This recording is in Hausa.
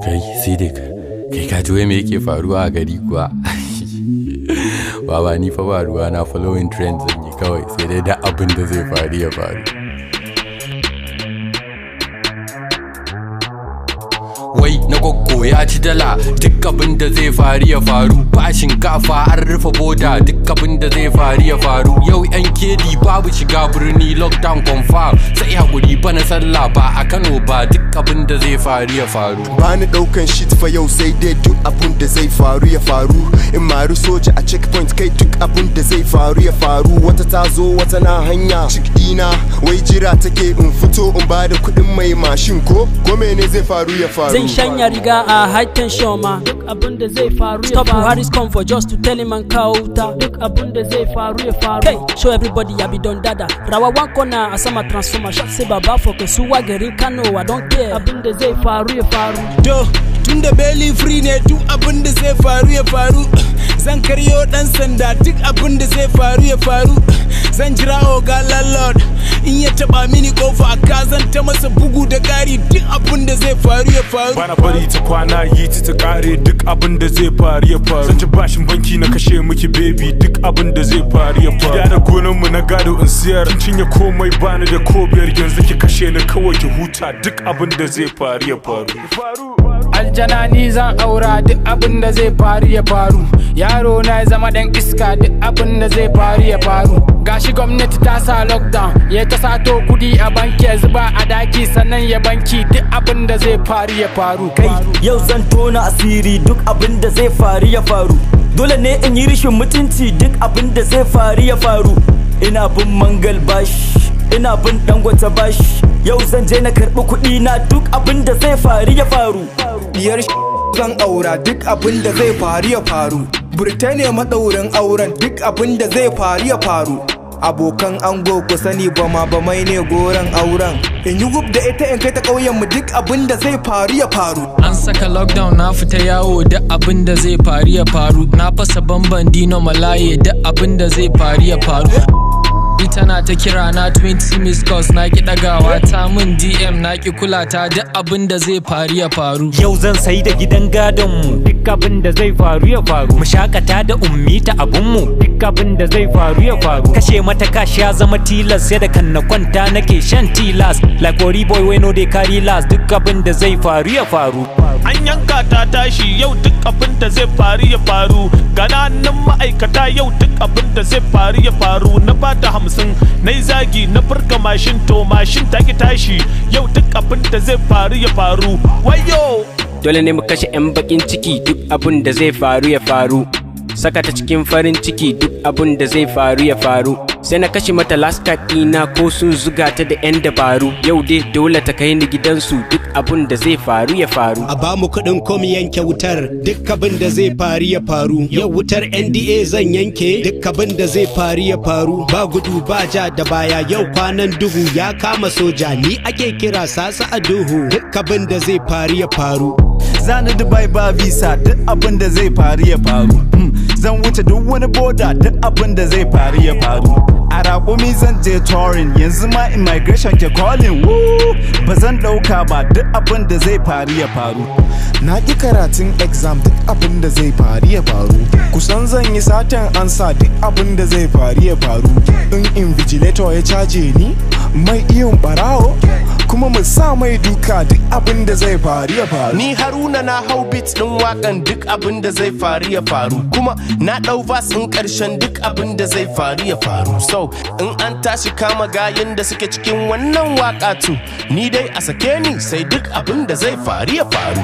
Kai Sidik, kai ka ji wai me yake faruwa a gari kuwa? Baba ni fa ba ruwa na following trends zan yi kawai sai dai da abin da zai faru ya faru. Wai na kokko ya ci dala duk abin da zai faru ya faru. Ba shinkafa an rufe boda duk abin da zai faru ya faru. Yau yan kedi babu shiga birni lockdown confirm. Sai hakuri bana sallah ba a Kano ba duk abin da zai faru ya faru. Bani daukan shit fa yau sai dai duk abin da zai faru ya faru. In maru soja a checkpoint kai duk abin da zai faru ya faru. Wata ta zo wata na hanya cikdina wai jira take in fito in bada kuɗin mai mashin ko mene zai faru ya faru. Zan shanya riga a high tension ma duk abin da zai faru ya faru. Stop Buhari's come for just to tell him and kawo wuta duk abin da zai faru ya faru. Hey, show everybody I be don dada. Rawa one corner a sama transformer shot say baba for Kesuwa garin Kano I don't care. Abin da zai faru ya faru. Tunda belly free ne duk abin da zai faru ya faru. Zan karyo dan sanda duk abin da zai faru ya faru. Zan jira oga landlord in ya taba mini kofa ka zan ta masa bugu da kari duk abin da zai faru ya faru. Bana bari ta kwana yi ta kare duk abin da zai faru ya faru. Zan ci bashin banki na kashe miki baby duk abin da zai faru ya faru. Gida da gonan mu na gado in siyar in cinye komai bani da kobiyar yanzu ki kashe ni kawai ki huta duk abin da zai faru ya faru. Aljana ni zan aura duk abin da zai faru ya faru. Yaro na zama dan iska duk abin da zai faru ya faru. Gashi gwamnati ta sa lockdown ya ta sato kudi a banki ya zuba a daki sannan ya banki duk abin da zai faru ya faru. Kai yau zan tona asiri duk abin da zai faru ya faru. Dole ne in yi rishin mutunci duk abin da zai faru ya faru. Ina bin mangal bashi, ina bin Dangote bashi. Yau zan je na karɓi kuɗi na duk abin da zai faru ya faru. Diyar zan aura duk abin da zai faru ya faru. Burtaniya madaurin auren duk abin da zai faru ya faru. Abokan ango ku sani bama-bamai ne goron auren. In yi gub da ita in kai ta ƙauyen mu duk abin da zai faru ya faru. An saka lockdown na fita yawo duk abin da zai faru ya faru. Na fasa bamban dino malaye duk abin da zai faru ya faru. Tana ta kira na 20 missed calls na ki dagawa ta min DM na ki kula ta duk abin da zai faru ya faru. Yau zan sai da gidan gadon mu duk abin da zai faru ya faru. Mu shakata da ummi ta abun mu duk abin da zai faru ya faru. Kashe mata kashi ya zama tilas sai da kan na kwanta nake shan tilas. Like Ori boy we no dey carry last duk abin da zai faru ya faru. An yanka ta tashi yau duk abin da zai faru ya faru. Gananan ma'aikata yau duk abin da zai faru ya faru. Na bata 50 na yi zagi na furka mashin to mashin ta ki tashi yau duk abin da zai faru ya faru. Wayo! Dole ne mu kashe 'yan bakin ciki duk abin da zai faru ya faru. Saka ta cikin farin ciki duk abin da zai faru ya faru. Sai na kashe mata last card ɗina ko sun zuga ta da 'yan dabaru. Yau dai dole ta kai ni gidansu duk abin da zai faru ya faru. A ba mu kuɗin kom yanke wutar duk abin da zai faru ya faru. Yau wutar NDA zan yanke duk abin da zai faru ya faru. Ba gudu ba ja da baya yau kwanan duhu ya kama soja ni ake kira sasa a duhu duk abin da zai faru ya faru. Zani Dubai ba visa duk abin da zai faru ya faru. Zan wuce duk wani boda duk abin da zai faru ya faru. A raƙumi zan je touring yanzu ma immigration ke calling. Ba zan ɗauka ba duk abin da zai faru ya faru. Na ƙi karatun exam duk abin da zai faru ya faru. Kusan zan yi satan ansa duk abin da zai faru ya faru. In invigilator ya caje ni mai iyon barawo kuma mu sa mai duka duk abin da zai faru ya faru. Ni Haruna na hau beats din wakan duk abin da zai faru ya faru. Kuma na dau verse in karshen duk abin da zai faru ya faru. So in an tashi kama gayin da suke cikin wannan waka tu ni dai a sake ni sai duk abin da zai faru ya faru.